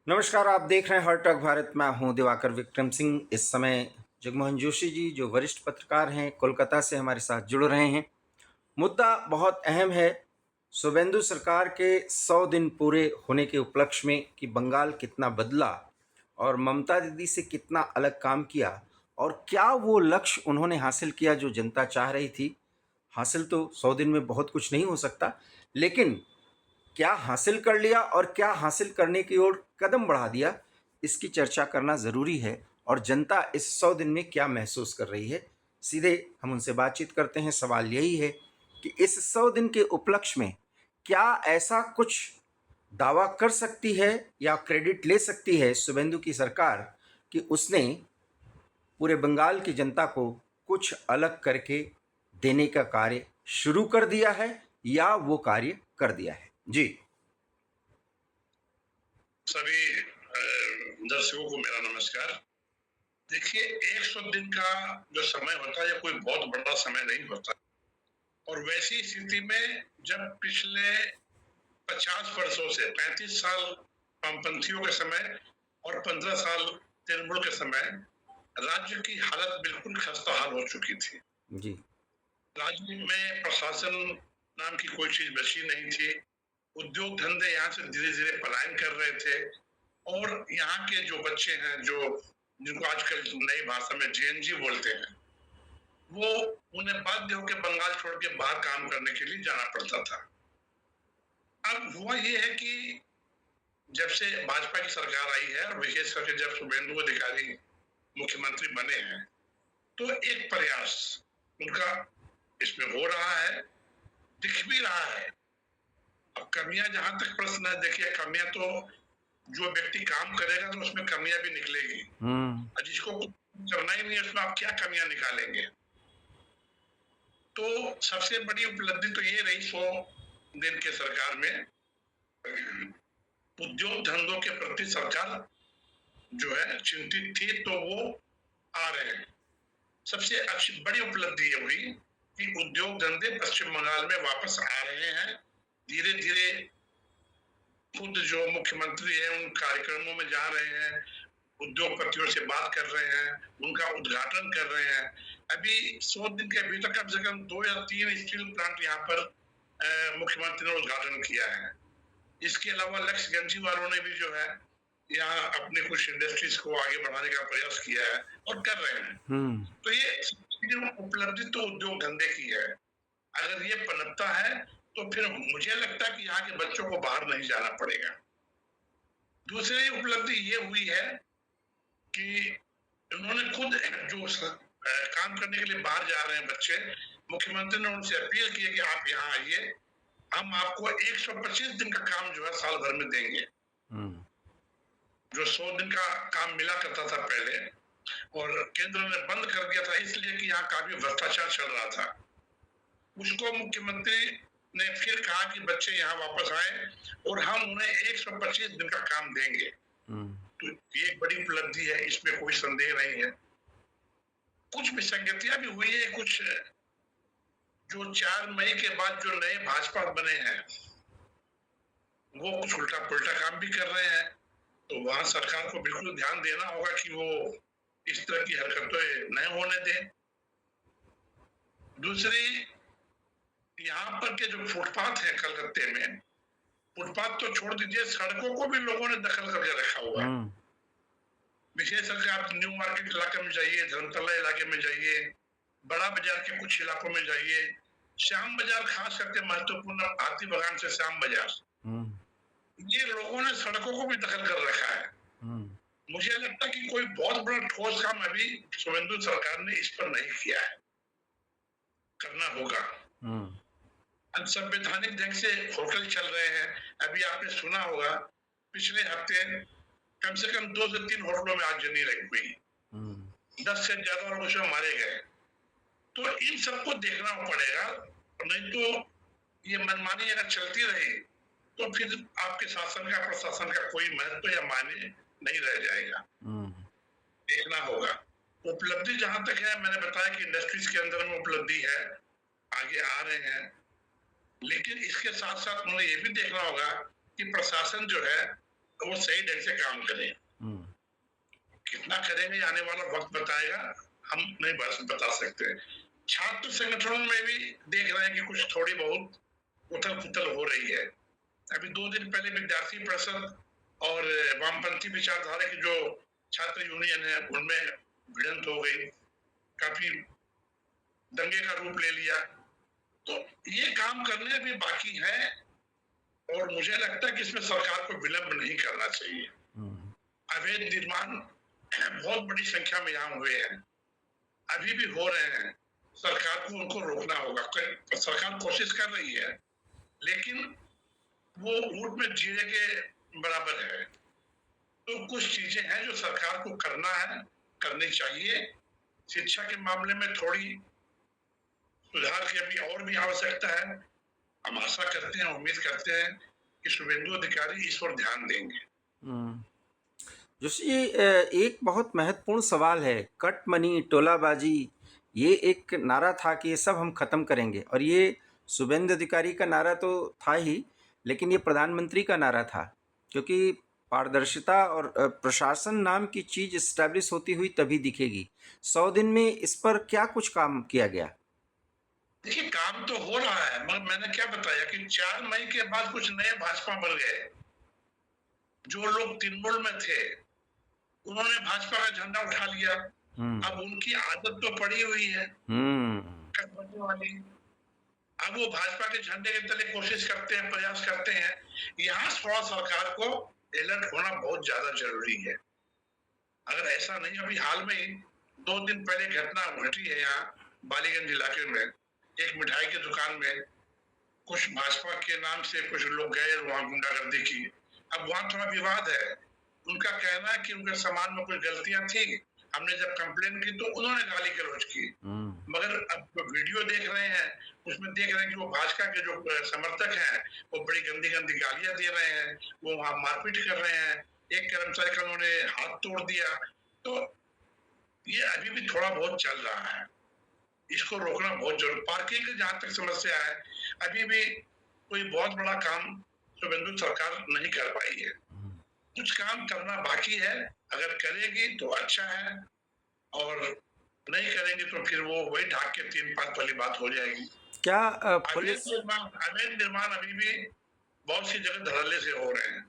नमस्कार, आप देख रहे हैं हर टक भारत। मैं हूं दिवाकर विक्रम सिंह। इस समय जगमोहन जोशी जी जो वरिष्ठ पत्रकार हैं कोलकाता से हमारे साथ जुड़ रहे हैं। मुद्दा बहुत अहम है। शुभेंदु सरकार के 100 दिन पूरे होने के उपलक्ष्य में कि बंगाल कितना बदला और ममता दीदी से कितना अलग काम किया और क्या वो लक्ष्य उन्होंने हासिल किया जो जनता चाह रही थी। हासिल तो 100 दिन में बहुत कुछ नहीं हो सकता, लेकिन क्या हासिल कर लिया और क्या हासिल करने की ओर कदम बढ़ा दिया, इसकी चर्चा करना ज़रूरी है। और जनता इस 100 दिन में क्या महसूस कर रही है, सीधे हम उनसे बातचीत करते हैं। सवाल यही है कि इस 100 दिन के उपलक्ष्य में क्या ऐसा कुछ दावा कर सकती है या क्रेडिट ले सकती है शुभेंदु की सरकार कि उसने पूरे बंगाल की जनता को कुछ अलग करके देने का कार्य शुरू कर दिया है या वो कार्य कर दिया है। जी। सभी दर्शकों को मेरा नमस्कार। देखिए, 100 दिन का जो समय होता है, ये कोई बहुत बड़ा समय नहीं होता। और वैसी स्थिति में जब पिछले 50 वर्षों से 35 साल वामपंथियों के समय और 15 साल तृणमूल के समय राज्य की हालत बिल्कुल खस्ताहाल हो चुकी थी। जी। राज्य में प्रशासन नाम की कोई चीज बची नहीं थी। उद्योग धंधे यहाँ से धीरे धीरे पलायन कर रहे थे। और यहाँ के जो बच्चे हैं, जो जिनको आजकल नई भाषा में जेएनजी बोलते हैं, वो उन्हें बाध्य होकर बंगाल छोड़ के बाहर काम करने के लिए जाना पड़ता था। अब हुआ ये है कि जब से भाजपा की सरकार आई है और विशेष करके जब शुभेंदु अधिकारी मुख्यमंत्री बने हैं, तो एक प्रयास उनका इसमें हो रहा है, दिख भी रहा है। अब कमियां, जहां तक प्रश्न है, देखिए कमियां तो जो व्यक्ति काम करेगा तो उसमें कमियां भी निकलेगी। और जिसको करना ही नहीं है उसमें आप क्या कमियां निकालेंगे। तो सबसे बड़ी उपलब्धि तो ये रही 100 दिन के सरकार में, उद्योग धंधों के प्रति सरकार जो है चिंतित थी, तो वो आ रहे हैं। सबसे अच्छी बड़ी उपलब्धि ये हुई कि उद्योग धंधे पश्चिम बंगाल में वापस आ रहे हैं धीरे धीरे। खुद जो मुख्यमंत्री है उन कार्यक्रमों में जा रहे हैं, उद्योगपतियों से बात कर रहे हैं, उनका उद्घाटन कर रहे हैं। अभी 100 दिन के भीतर कम से कम 2 या 3 स्टील प्लांट यहाँ पर मुख्यमंत्री ने उद्घाटन किया है। इसके अलावा लक्ष्यगंजी वालों ने भी जो है यहाँ अपने कुछ इंडस्ट्रीज को आगे बढ़ाने का प्रयास किया है और कर रहे हैं। तो ये उपलब्धि तो उद्योग धंधे की है। अगर ये पनपता है तो फिर मुझे लगता है कि यहाँ के बच्चों को बाहर नहीं जाना पड़ेगा। दूसरी उपलब्धि ये हुई है कि उन्होंने खुद जो काम करने के लिए बाहर जा रहे हैं बच्चे, मुख्यमंत्री ने उनसे अपील की है कि आप यहाँ आइए, हम आपको 125 दिन का काम जो है साल भर में देंगे। जो 100 दिन का काम मिला करता था पहले, और केंद्र ने बंद कर दिया था इसलिए कि यहाँ काफी भ्रष्टाचार चल रहा था। उसको मुख्यमंत्री ने फिर कहा कि बच्चे यहाँ वापस आए और हम उन्हें 125 दिन का काम देंगे। तो ये एक बड़ी उपलब्धि है, इसमें कोई संदेह नहीं है। कुछ विसंगतियां भी हुई है। कुछ जो 4 मई के बाद जो नए भाजपा बने हैं वो कुछ उल्टा पुल्टा काम भी कर रहे हैं, तो वहां सरकार को बिल्कुल ध्यान देना होगा कि वो इस तरह की हरकतें न होने दें। दूसरी, यहाँ पर के जो फुटपाथ है कलकत्ते में, फुटपाथ तो छोड़ दीजिए, सड़कों को भी लोगों ने दखल करके रखा हुआ है। विशेष करके आप न्यू मार्केट इलाके में जाइए, धर्मतला इलाके में जाइए, बड़ा बाजार के कुछ इलाकों में जाइए, श्याम बाजार खास करके महत्वपूर्ण, हाथी बगान से श्याम बाजार, ये लोगों ने सड़कों को भी दखल कर रखा है। मुझे लगता है कि कोई बहुत बड़ा ठोस काम अभी शुभेंदु सरकार ने इस पर नहीं किया है, करना होगा। असंवैधानिक ढंग से होटल चल रहे हैं। अभी आपने सुना होगा पिछले हफ्ते कम से कम 2 से 3 होटलों में आगजनी लगी हुई, 10 से ज्यादा लोग उसमें मारे गए। तो इन सबको देखना पड़ेगा, नहीं तो ये मनमानी अगर चलती रही तो फिर आपके शासन का, प्रशासन का कोई महत्व या मायने नहीं रह जाएगा। देखना होगा। उपलब्धि जहां तक है, मैंने बताया कि इंडस्ट्रीज के अंदर में उपलब्धि है, आगे आ रहे हैं, लेकिन इसके साथ साथ उन्हें ये भी देखना होगा कि प्रशासन जो है वो सही ढंग से काम करें। हम्म, कितना करेंगे आने वाला वक्त बताएगा, हम नहीं बता सकते। छात्र संगठनों में भी देख रहे हैं कि कुछ थोड़ी बहुत उथल पुथल हो रही है। अभी 2 दिन पहले विद्यार्थी परिषद और वामपंथी विचारधारा की जो छात्र यूनियन है उनमें भिड़ंत हो गई, काफी दंगे का रूप ले लिया। तो ये काम करने भी बाकी है और मुझे लगता है कि इसमें सरकार को विलंब नहीं करना चाहिए। हम्म, अवैध निर्माण बहुत बड़ी संख्या में यहाँ हुए हैं, अभी भी हो रहे हैं। सरकार को उनको रोकना होगा। सरकार कोशिश कर रही है लेकिन वो ऊँट में जीरे के बराबर है। तो कुछ चीजें हैं जो सरकार को करना है, करनी चाहिए। शिक्षा के मामले में थोड़ी सुधार की अभी और भी आवश्यकता है। हम आशा करते हैं, उम्मीद करते हैं कि शुभेंदु अधिकारी इस पर ध्यान देंगे। हम्म। जोशी जी, एक बहुत महत्वपूर्ण सवाल है। कट मनी, टोलाबाजी, ये एक नारा था कि ये सब हम खत्म करेंगे, और ये शुभेंदु अधिकारी का नारा तो था ही, लेकिन ये प्रधानमंत्री का नारा था, क्योंकि पारदर्शिता और प्रशासन नाम की चीज इस्टेब्लिश होती हुई तभी दिखेगी। 100 दिन में इस पर क्या कुछ काम किया गया? देखिए, काम तो हो रहा है, मगर मैंने क्या बताया कि 4 मई के बाद कुछ नए भाजपा बन गए। जो लोग तृणमूल में थे उन्होंने भाजपा का झंडा उठा लिया। अब उनकी आदत तो पड़ी हुई है कटबटे वाली। अब वो भाजपा के झंडे के तले कोशिश करते हैं, प्रयास करते हैं। यहाँ थोड़ा सरकार को अलर्ट होना बहुत ज्यादा जरूरी है। अगर ऐसा नहीं, अभी हाल में ही 2 दिन पहले घटना घटी है यहाँ बालीगंज इलाके में, एक मिठाई की दुकान में कुछ भाजपा के नाम से कुछ लोग गए, वहां गुंडागर्दी की। अब वहां थोड़ा विवाद है। उनका कहना है कि उनके सामान में कुछ गलतियां थी, हमने जब कंप्लेन की तो उन्होंने गाली गलौज की। मगर अब जो वीडियो देख रहे हैं उसमें देख रहे हैं कि वो भाजपा के जो समर्थक हैं वो बड़ी गंदी गंदी गालियां दे रहे हैं, वो वहां मारपीट कर रहे हैं। एक कर्मचारी का उन्होंने हाथ तोड़ दिया। तो ये अभी भी थोड़ा बहुत चल रहा है, इसको रोकना बहुत जरूरी। पार्किंग की जहां तक समस्या है, अभी भी कोई बहुत बड़ा काम शुभेंदु सरकार नहीं कर पाई है। कुछ काम करना बाकी है, अगर करेगी तो अच्छा है, और नहीं करेंगे तो फिर वो वही ढाक के 3 पात वाली बात हो जाएगी। क्या पुलिस अवैध निर्माण अभी भी बहुत सी जगह धड़ल्ले से हो रहे हैं।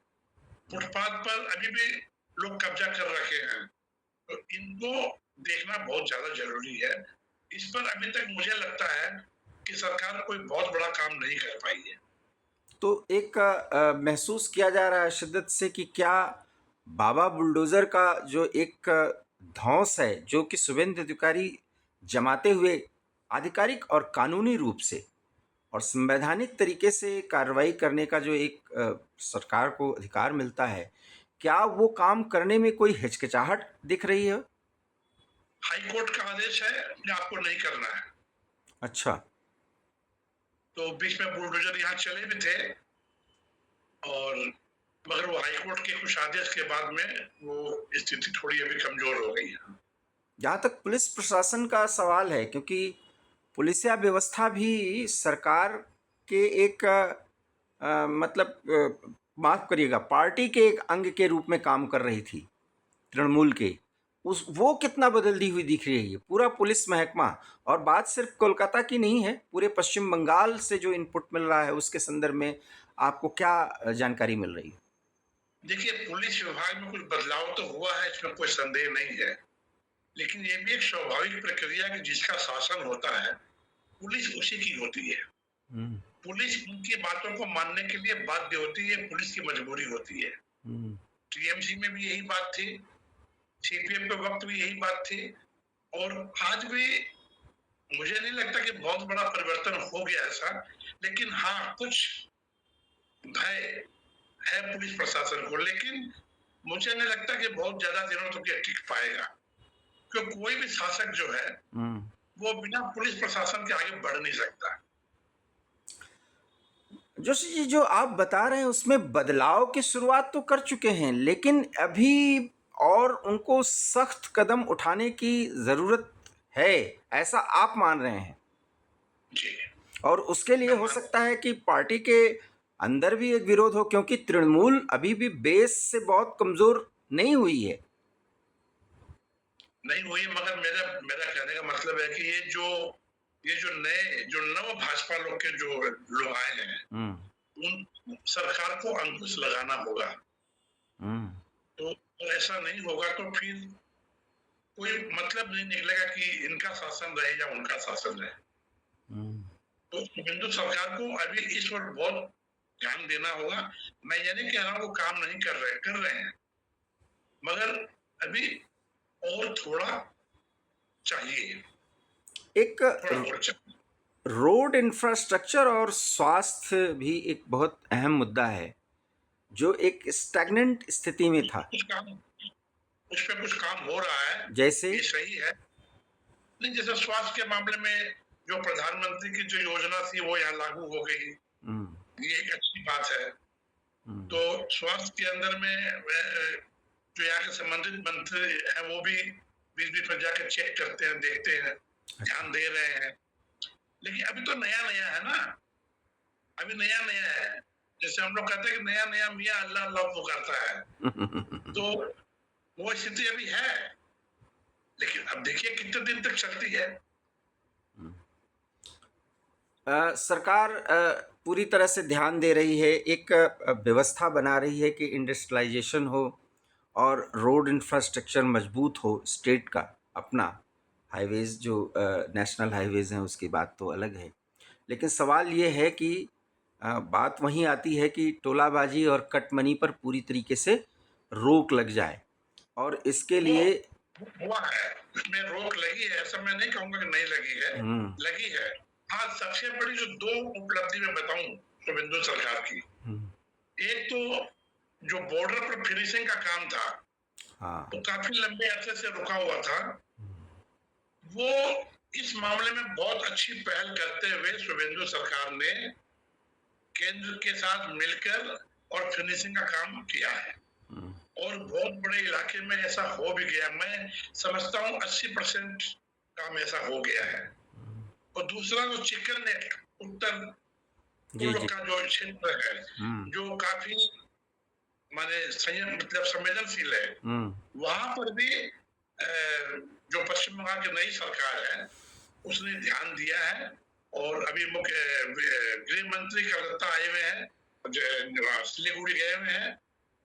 फुटपाथ पर अभी भी लोग कब्जा कर रखे हैं, तो इनको देखना बहुत ज्यादा जरूरी है। इस पर अभी तक मुझे लगता है कि सरकार कोई बहुत बड़ा काम नहीं कर पाई है। तो एक महसूस किया जा रहा है शिद्दत से कि क्या बाबा बुलडोज़र का जो एक धौंस है, जो कि शुभेंदु अधिकारी जमाते हुए आधिकारिक और कानूनी रूप से और संवैधानिक तरीके से कार्रवाई करने का जो एक सरकार को अधिकार मिलता है, क्या वो काम करने में कोई हिचकिचाहट दिख रही है? हाई कोर्ट का आदेश है कि आपको नहीं करना है। अच्छा। तो बीच में बुलडोजर यहाँ चले भी थे, और मगर वो हाई कोर्ट के कुछ आदेश के बाद में वो स्थिति थोड़ी अभी कमजोर हो गई है। जहाँ तक पुलिस प्रशासन का सवाल है, क्योंकि पुलिसिया व्यवस्था भी सरकार के एक मतलब माफ़ करिएगा, पार्टी के एक अंग के रूप में काम कर रही थी, तृणमूल के। वो कितना बदलती हुई दिख रही है पूरा पुलिस महकमा। और बात सिर्फ कोलकाता की नहीं है, पूरे पश्चिम बंगाल से जो इनपुट मिल रहा है उसके संदर्भ में आपको क्या जानकारी मिल रही है? देखिए, पुलिस विभाग में कुछ बदलाव तो हुआ है, इसमें कोई संदेह नहीं है, लेकिन ये भी एक स्वाभाविक प्रक्रिया कि जिसका शासन होता है पुलिस उसी की होती है। पुलिस उनकी बातों को मानने के लिए बाध्य होती है, पुलिस की मजबूरी होती है। टीएमसी में भी यही बात थी, सीपीएम के वक्त भी यही बात थी, और आज भी मुझे नहीं लगता कि बहुत बड़ा परिवर्तन हो गया ऐसा। लेकिन हाँ, कुछ भय है पुलिस प्रशासन को, लेकिन मुझे नहीं लगता कि बहुत ज्यादा दिनों तक ये टिक पाएगा, क्योंकि कोई भी शासक जो है वो बिना पुलिस प्रशासन के आगे बढ़ नहीं सकता। जोशी जी, जो आप बता रहे हैं उसमें बदलाव की शुरुआत तो कर चुके हैं, लेकिन अभी और उनको सख्त कदम उठाने की ज़रूरत है, ऐसा आप मान रहे हैं? जी। और उसके लिए हो सकता है कि पार्टी के अंदर भी एक विरोध हो, क्योंकि तृणमूल अभी भी बेस से बहुत कमजोर नहीं हुई है। नहीं हुई, मगर मेरा मेरा कहने का मतलब है कि ये जो नव भाजपा लोग के जो लोग आए हैं, उन सरकार को अंकुश लगाना होगा। तो ऐसा नहीं होगा तो फिर कोई मतलब नहीं निकलेगा कि इनका शासन रहे या उनका शासन रहे। तो हिंदू सरकार को अभी इस पर बहुत ध्यान देना होगा। मैं ये नहीं कह रहा हूँ वो काम नहीं कर रहे हैं, मगर अभी और थोड़ा चाहिए, एक थोड़ा और चाहिए। रोड इंफ्रास्ट्रक्चर और स्वास्थ्य भी एक बहुत अहम मुद्दा है, जो एक स्टैग्नेंट स्थिति में था। उस पे कुछ काम हो रहा है, जैसे ये सही है। नहीं, जैसे स्वास्थ्य के मामले में जो प्रधानमंत्री की जो योजना थी वो यहाँ लागू हो गई, ये एक अच्छी बात है। तो स्वास्थ्य के अंदर में जो यहाँ के संबंधित मंत्री हैं वो भी बीच बीच में जाकर चेक करते हैं, देखते हैं, ध्यान दे रहे हैं। लेकिन अभी तो नया नया है ना, अभी नया नया है। जैसे हम लोग कहते हैं कि नया नया मियाँ अल्लाह अल्लाह पुकारता है। तो वो स्थिति अभी है, लेकिन अब देखिए कितने दिन तक चलती है। सरकार पूरी तरह से ध्यान दे रही है, एक व्यवस्था बना रही है कि इंडस्ट्रियलाइजेशन हो और रोड इंफ्रास्ट्रक्चर मजबूत हो। स्टेट का अपना हाईवेज़ जो नेशनल हाईवेज़ हैं उसकी बात तो अलग है, लेकिन सवाल ये है कि बात वहीं आती है कि टोलाबाजी और कटमनी पर पूरी तरीके से रोक लग जाए, और इसके लिए हुआ है, उसमें रोक लगी है, ऐसा मैं नहीं कहूंगा कि नहीं लगी है, लगी है। हाँ, सबसे बड़ी जो दो उपलब्धि मैं बताऊं शुभेंदु सरकार की, एक तो जो बॉर्डर पर फिनिशिंग का काम था, तो काफी लंबे अरसे से रुका हुआ था, वो इस मामले में बहुत अच्छी पहल करते हुए शुभेंदु सरकार ने केंद्र के साथ मिलकर और फिनिशिंग का काम किया है, और बहुत बड़े इलाके में ऐसा हो भी गया। मैं समझता हूँ 80% काम ऐसा हो गया है। और दूसरा जो चिकन नेट उत्तर पूर्व का जो क्षेत्र है, जो काफी माने मतलब संवेदनशील है, वहां पर भी जो पश्चिम बंगाल की नई सरकार है उसने ध्यान दिया है, और अभी मुख्य गृह मंत्री कलकत्ता आए हुए हैं, सिलीगुड़ी गए हुए हैं,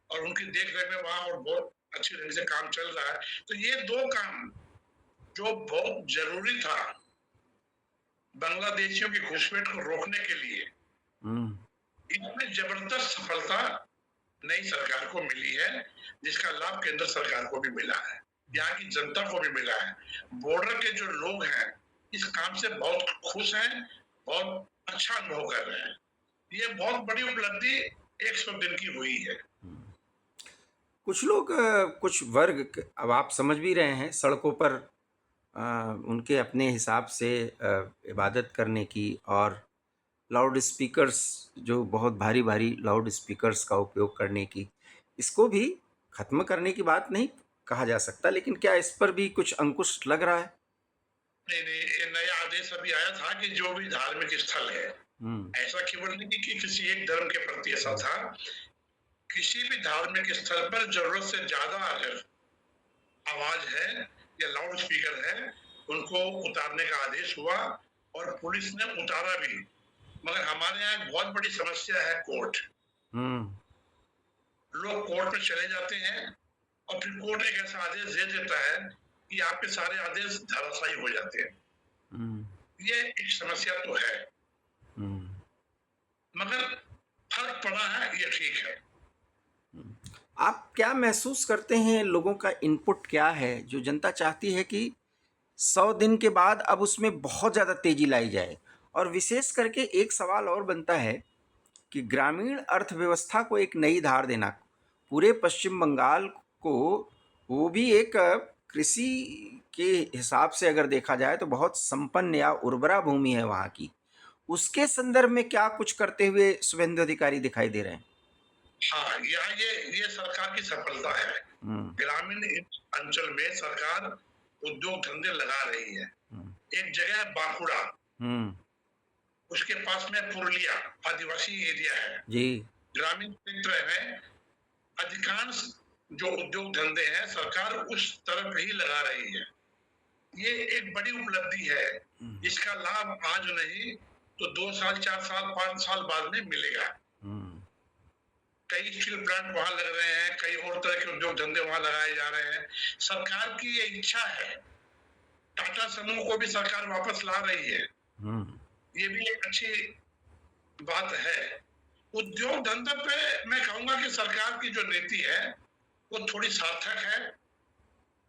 और उनकी देख रेख में वहां और बहुत अच्छी तरह से काम चल रहा है। तो ये दो काम जो बहुत जरूरी था बांग्लादेशियों की घुसपैठ को रोकने के लिए, इसमें जबरदस्त सफलता नई सरकार को मिली है, जिसका लाभ केंद्र सरकार को भी मिला है, यहाँ की जनता को भी मिला है। बॉर्डर के जो लोग हैं इस काम से बहुत खुश हैं, बहुत अच्छा अनुभव कर रहे हैं। ये बहुत बड़ी उपलब्धि 100 दिन की हुई है। कुछ लोग कुछ वर्ग, अब आप समझ भी रहे हैं, सड़कों पर उनके अपने हिसाब से इबादत करने की और लाउड स्पीकर्स, जो बहुत भारी भारी लाउड स्पीकर्स का उपयोग करने की, इसको भी ख़त्म करने की बात नहीं कहा जा सकता, लेकिन क्या इस पर भी कुछ अंकुश लग रहा है? नहीं, ये नया आदेश अभी आया था कि जो भी धार्मिक स्थल है, ऐसा केवल नहीं कि किसी एक धर्म के प्रति ऐसा था, किसी भी धार्मिक स्थल पर जरूरत से ज्यादा अगर आवाज है या लाउड स्पीकर है, उनको उतारने का आदेश हुआ, और पुलिस ने उतारा भी। मगर हमारे यहाँ एक बहुत बड़ी समस्या है कोर्ट। लोग कोर्ट में चले जाते हैं और फिर कोर्ट एक ऐसा आदेश दे देता है कि आपके सारे आदेश धराशायी हो जाते हैं। ये एक समस्या तो है, मगर फर्क पड़ा है, ये ठीक है। आप क्या महसूस करते हैं, लोगों का इनपुट क्या है, जो जनता चाहती है कि 100 दिन के बाद अब उसमें बहुत ज़्यादा तेजी लाई जाए? और विशेष करके एक सवाल और बनता है कि ग्रामीण अर्थव्यवस्था को एक नई धार देना, पूरे पश्चिम बंगाल को, वो भी एक कृषि के हिसाब से अगर देखा जाए तो बहुत संपन्न या उर्वरा भूमि है वहाँ की, उसके संदर्भ में क्या कुछ करते हुए शुभेंदु अधिकारी दिखाई दे रहे हैं? हाँ, यहाँ ये सरकार की सफलता है। ग्रामीण अंचल में सरकार उद्योग धंधे लगा रही है। एक जगह है बांकुड़ा, उसके पास में पुरुलिया आदिवासी एरिया है, जी। ग्रामीण क्षेत्र है। अधिकांश जो उद्योग धंधे हैं सरकार उस तरफ ही लगा रही है। ये एक बड़ी उपलब्धि है। इसका लाभ आज नहीं तो 2 साल, 4 साल, 5 साल बाद में मिलेगा। कई स्टील प्लांट वहां लग रहे हैं, कई और तरह के उद्योग धंधे वहां लगाए जा रहे हैं। सरकार की ये इच्छा है। टाटा समूह को भी सरकार वापस ला रही है। ये भी एक अच्छी बात है। उद्योग धंधे पे मैं कहूंगा कि सरकार की जो नीति है वो थोड़ी सार्थक है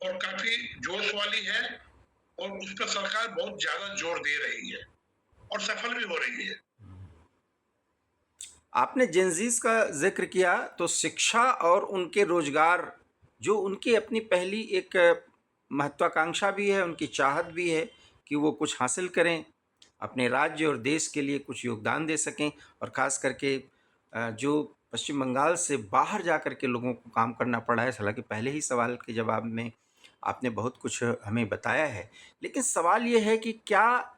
और काफी जोश वाली है और उस पर सरकार बहुत ज्यादा जोर दे रही है और सफल भी हो रही है। आपने जेनजीज का जिक्र किया तो शिक्षा और उनके रोजगार, जो उनकी अपनी पहली एक महत्वाकांक्षा भी है, उनकी चाहत भी है कि वो कुछ हासिल करें, अपने राज्य और देश के लिए कुछ योगदान दे सकें, और ख़ास करके जो पश्चिम बंगाल से बाहर जा कर के लोगों को काम करना पड़ा है। हालांकि पहले ही सवाल के जवाब में आपने बहुत कुछ हमें बताया है, लेकिन सवाल ये है कि क्या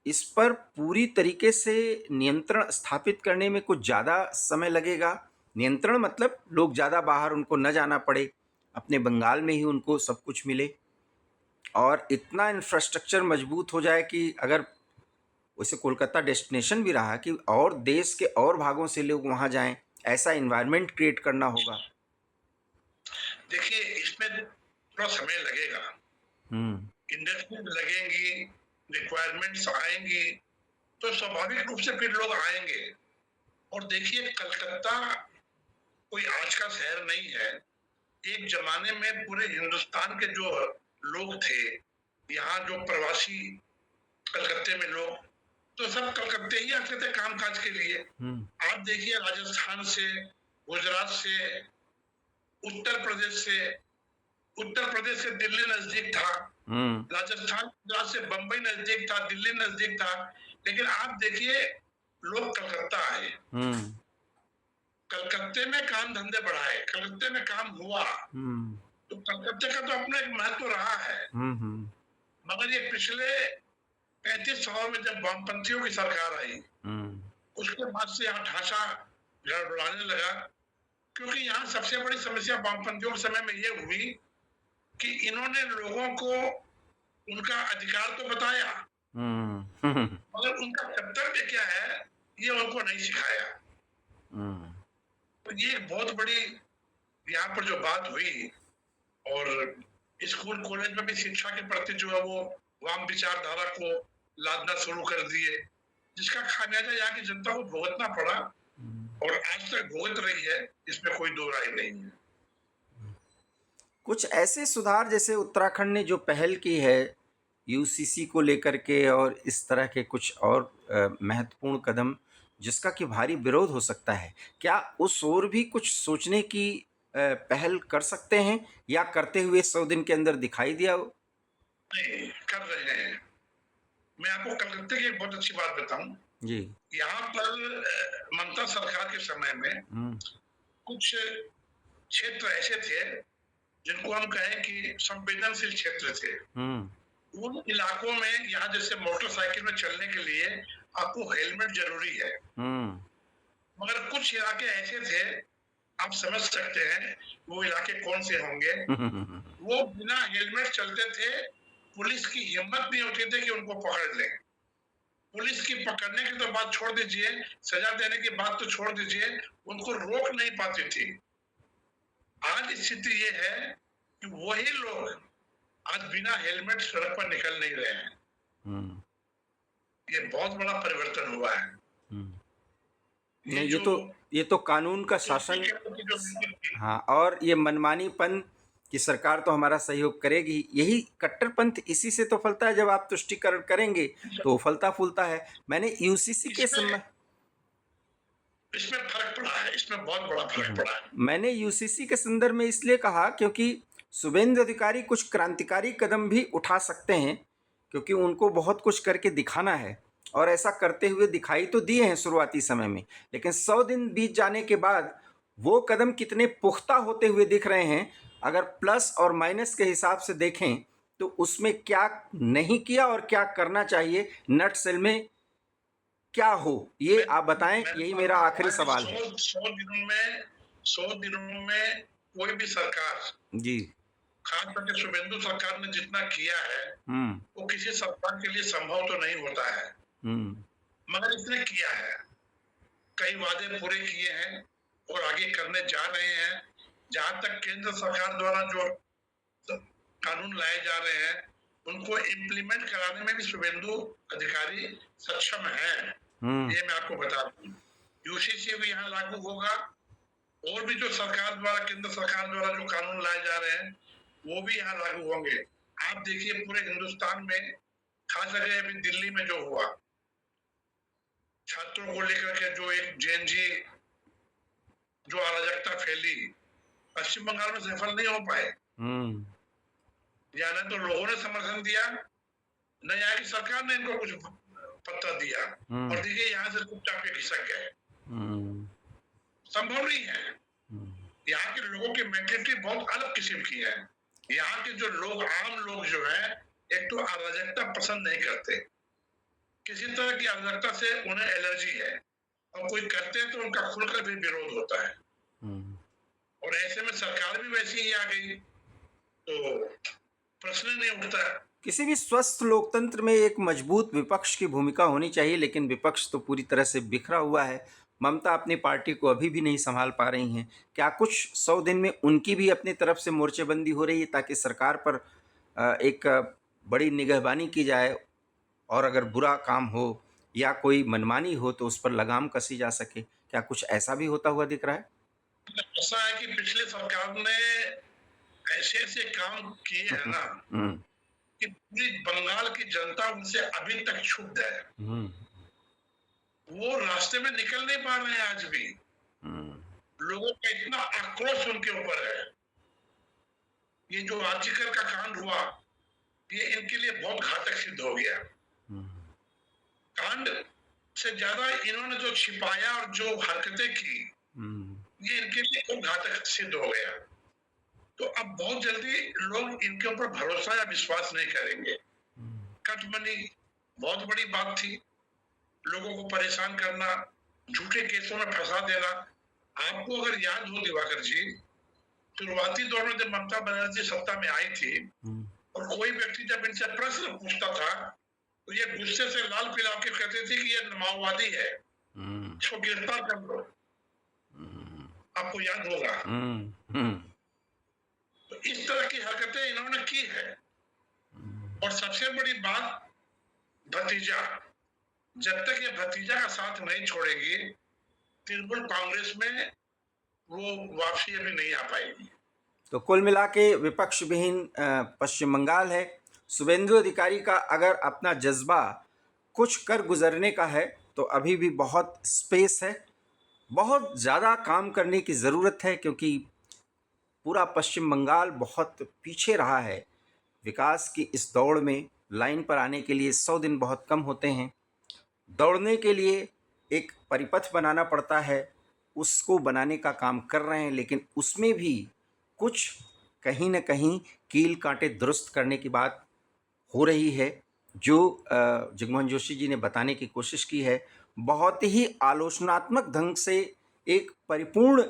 इस पर पूरी तरीके से नियंत्रण स्थापित करने में कुछ ज़्यादा समय लगेगा? नियंत्रण मतलब लोग ज़्यादा बाहर उनको न जाना पड़े, अपने बंगाल में ही उनको सब कुछ मिले, और इतना इंफ्रास्ट्रक्चर मजबूत हो जाए कि अगर वैसे कोलकाता डेस्टिनेशन भी रहा कि और देश के और भागों से लोग वहाँ जाएं, ऐसा इन्वायरमेंट क्रिएट करना होगा। देखिए, इसमें थोड़ा समय लगेगा। इंडस्ट्री लगेंगी, रिक्वायरमेंट्स आएंगी, तो स्वाभाविक रूप से फिर लोग आएंगे। और देखिए, कलकत्ता कोई आज का शहर नहीं है। एक जमाने में पूरे हिंदुस्तान के जो लोग थे, यहाँ जो प्रवासी कलकत्ते में लोग, तो सब कलकत्ते ही आते थे कामकाज के लिए। आप देखिए, राजस्थान से, गुजरात से, उत्तर प्रदेश से दिल्ली नजदीक था, राजस्थान गुजरात से बंबई नजदीक था, दिल्ली नजदीक था, लेकिन आप देखिए लोग कलकत्ता आए। कलकत्ते में काम धंधे बढ़ाए, कलकत्ते में काम हुआ। तो कलकत्ते का तो अपना एक महत्व रहा है। मगर ये पिछले 35 सालों में जब वामपंथियों की सरकार आई, उसके बाद से यहाँ ढांचा गड़बड़ाने लगा। क्योंकि यहाँ सबसे बड़ी समस्या वामपंथियों के समय में ये हुई कि इन्होंने लोगों को उनका अधिकार तो बताया, मगर उनका कर्तव्य क्या है ये उनको नहीं सिखाया। तो ये बहुत बड़ी यहाँ पर जो बात हुई, और स्कूल कॉलेज में भी शिक्षा के प्रति जो है वो वाम विचारधारा को लादना शुरू कर दिए, जिसका खामियाजा यहाँ की जनता को भुगतना पड़ा और आज तक भुगत रही है। इसमें कोई दो राय नहीं है। कुछ ऐसे सुधार जैसे उत्तराखंड ने जो पहल की है यूसीसी को लेकर के, और इस तरह के कुछ और महत्वपूर्ण कदम जिसका कि भारी विरोध हो सकता है, क्या उस ओर भी कुछ सोचने की पहल कर सकते हैं, या करते हुए 100 दिन के अंदर दिखाई दिया हो? नहीं, कर रहे हैं। मैं आपको कलकत्ते की एक बहुत अच्छी बात बताऊं जी। यहाँ पर ममता सरकार के समय में कुछ क्षेत्र ऐसे थे जिनको हम कहें कि संवेदनशील क्षेत्र थे। उन इलाकों में यहाँ जैसे मोटरसाइकिल में चलने के लिए आपको हेलमेट जरूरी है, मगर कुछ इलाके ऐसे थे, आप समझ सकते हैं वो इलाके कौन से होंगे। वो बिना हेलमेट चलते थे, पुलिस की हिम्मत नहीं होती थी कि उनको पकड़ लें। पुलिस की पकड़ने की तो बात छोड़ दीजिए, सजा देने की बात तो छोड़ दीजिए, उनको रोक नहीं पाती थी। आज स्थिति ये है कि वही लोग आज बिना हेलमेट सड़क पर निकल नहीं रहे हैं। ये बहुत बड़ा परिवर्तन हुआ है। ये तो कानून का शासन, हाँ, और ये मनमानीपन की सरकार तो हमारा सहयोग करेगी। यही कट्टरपंथ इसी से तो फलता है। जब आप तुष्टीकरण करेंगे तो फलता फूलता है। मैंने यूसीसी के समय इसमें फर्क पड़ा है, इसमें बहुत बड़ा फर्क पड़ा है। मैंने यूसीसी के संदर्भ में इसलिए कहा क्योंकि शुभेंदु अधिकारी कुछ क्रांतिकारी कदम भी उठा सकते हैं, क्योंकि उनको बहुत कुछ करके दिखाना है, और ऐसा करते हुए दिखाई तो दिए हैं शुरुआती समय में, लेकिन 100 दिन बीत जाने के बाद वो कदम कितने पुख्ता होते हुए दिख रहे हैं। अगर प्लस और माइनस के हिसाब से देखें तो उसमें क्या नहीं किया और क्या करना चाहिए, नट सेल में क्या हो, ये मैं आप बताएं, मैं यही मेरा आखिरी सवाल है। 100 दिनों में कोई भी सरकार, जी। खास करके शुभेंदु सरकार ने जितना किया है, हम्म। वो किसी सरकार के लिए संभव तो नहीं होता है, हम्म। मगर इसने किया है। कई वादे पूरे किए हैं और आगे करने जा रहे हैं। जहां तक केंद्र सरकार द्वारा जो कानून लाए जा रहे हैं, उनको इम्प्लीमेंट कराने में भी शुभेंदु अधिकारी सक्षम है। हम्म। ये मैं आपको बता दूं। यूसीसी भी यहाँ लागू होगा, और भी जो सरकार द्वारा, केंद्र सरकार द्वारा जो कानून लाए जा रहे हैं, वो भी यहाँ लागू होंगे। आप देखिए पूरे हिंदुस्तान में, खास करके अभी दिल्ली में जो हुआ, छात्रों को लेकर के जो एक जेएनजी जो अराजकता फैली, पश्चिम बंगाल में सफल नहीं हो पाए। हम्म। या न तो लोगों ने समर्थन दिया, न यहाँ की सरकार ने इनको कुछ पत्ता दिया, और देखिए यहाँ से चुपचाप के खिसक गए। संभव नहीं है। यहाँ के लोगों की मेंटेलिटी बहुत अलग किस्म की है। यहाँ के जो लोग, आम लोग जो है, एक तो अराजकता पसंद नहीं करते, किसी तरह की अराजकता से उन्हें एलर्जी है, और कोई करते हैं तो उनका खुलकर भी विरोध होता है। और ऐसे में सरकार भी वैसी ही आ गई, तो प्रश्न नहीं उठता। किसी भी स्वस्थ लोकतंत्र में एक मजबूत विपक्ष की भूमिका होनी चाहिए, लेकिन विपक्ष तो पूरी तरह से बिखरा हुआ है। ममता अपनी पार्टी को अभी भी नहीं संभाल पा रही हैं। क्या कुछ 100 दिन में उनकी भी अपनी तरफ से मोर्चेबंदी हो रही है, ताकि सरकार पर एक बड़ी निगहबानी की जाए, और अगर बुरा काम हो या कोई मनमानी हो तो उस पर लगाम कसी जा सके? क्या कुछ ऐसा भी होता हुआ दिख रहा है? ऐसा है कि पिछले सरकार ने ऐसे ऐसे काम किए हैं ना, कि पूरी बंगाल की जनता उनसे अभी तक क्षुब्ध है। वो रास्ते में निकल नहीं पा रहे हैं आज भी। लोगों का इतना आक्रोश उनके ऊपर है। ये जो आर्जिकर का कांड हुआ, ये इनके लिए बहुत घातक सिद्ध हो गया। कांड से ज्यादा इन्होंने जो छिपाया और जो हरकतें की, ये इनके लिए बहुत घातक सिद्ध हो गया। तो अब बहुत जल्दी लोग इनके ऊपर भरोसा या विश्वास नहीं करेंगे। कटमनी बहुत बड़ी बात थी, लोगों को परेशान करना, झूठे केसों में फंसा देना। आपको अगर याद हो दिवाकर जी, शुरुआती दौर में जब ममता बनर्जी सत्ता में आई थी, और कोई व्यक्ति जब इनसे प्रश्न पूछता था, तो ये गुस्से से लाल पिला के कहते थे कि ये माओवादी है, इसको गिरफ्तार कर लो। आपको याद होगा। तो इस तरह की हरकतें इन्होंने की है। और सबसे बड़ी बात, भतीजा, जब तक ये भतीजा का साथ नहीं छोड़ेगी, तृणमूल कांग्रेस में वो वापसी अभी नहीं आ पाएगी। तो कुल मिला के विपक्ष विहीन पश्चिम बंगाल है। शुभेंदु अधिकारी का अगर अपना जज्बा कुछ कर गुजरने का है तो अभी भी बहुत स्पेस है, बहुत ज़्यादा काम करने की ज़रूरत है, क्योंकि पूरा पश्चिम बंगाल बहुत पीछे रहा है। विकास की इस दौड़ में लाइन पर आने के लिए 100 दिन बहुत कम होते हैं। दौड़ने के लिए एक परिपथ बनाना पड़ता है, उसको बनाने का काम कर रहे हैं, लेकिन उसमें भी कुछ कहीं न कहीं कील कांटे दुरुस्त करने की बात हो रही है, जो जगमोहन जोशी जी ने बताने की कोशिश की है। बहुत ही आलोचनात्मक ढंग से एक परिपूर्ण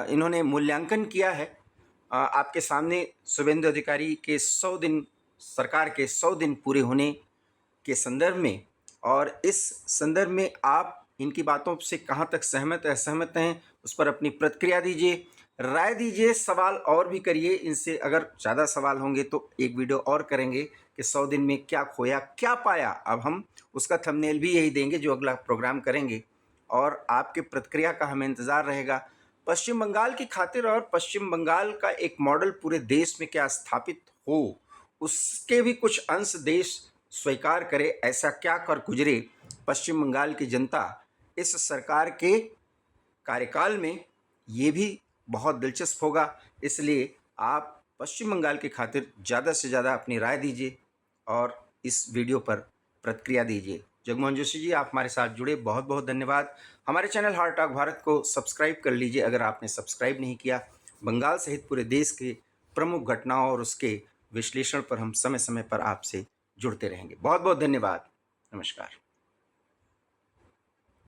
इन्होंने मूल्यांकन किया है। आपके सामने शुभेंदु अधिकारी के 100 दिन, सरकार के 100 दिन पूरे होने के संदर्भ में, और इस संदर्भ में आप इनकी बातों से कहाँ तक सहमत असहमत हैं, उस पर अपनी प्रतिक्रिया दीजिए, राय दीजिए, सवाल और भी करिए। इनसे अगर ज़्यादा सवाल होंगे तो एक वीडियो और करेंगे कि 100 दिन में क्या खोया क्या पाया। अब हम उसका थंबनेल भी यही देंगे जो अगला प्रोग्राम करेंगे, और आपके प्रतिक्रिया का हमें इंतज़ार रहेगा। पश्चिम बंगाल की खातिर और पश्चिम बंगाल का एक मॉडल पूरे देश में क्या स्थापित हो, उसके भी कुछ अंश देश स्वीकार करे। ऐसा क्या कर गुजरे पश्चिम बंगाल की जनता इस सरकार के कार्यकाल में, ये भी बहुत दिलचस्प होगा। इसलिए आप पश्चिम बंगाल की खातिर ज़्यादा से ज़्यादा अपनी राय दीजिए और इस वीडियो पर प्रतिक्रिया दीजिए। जगमोहन जोशी जी, आप हमारे साथ जुड़े, बहुत बहुत धन्यवाद। हमारे चैनल हार्ट टॉक भारत को सब्सक्राइब कर लीजिए अगर आपने सब्सक्राइब नहीं किया। बंगाल सहित पूरे देश के प्रमुख घटनाओं और उसके विश्लेषण पर हम समय समय पर आपसे जुड़ते रहेंगे। बहुत बहुत धन्यवाद। नमस्कार।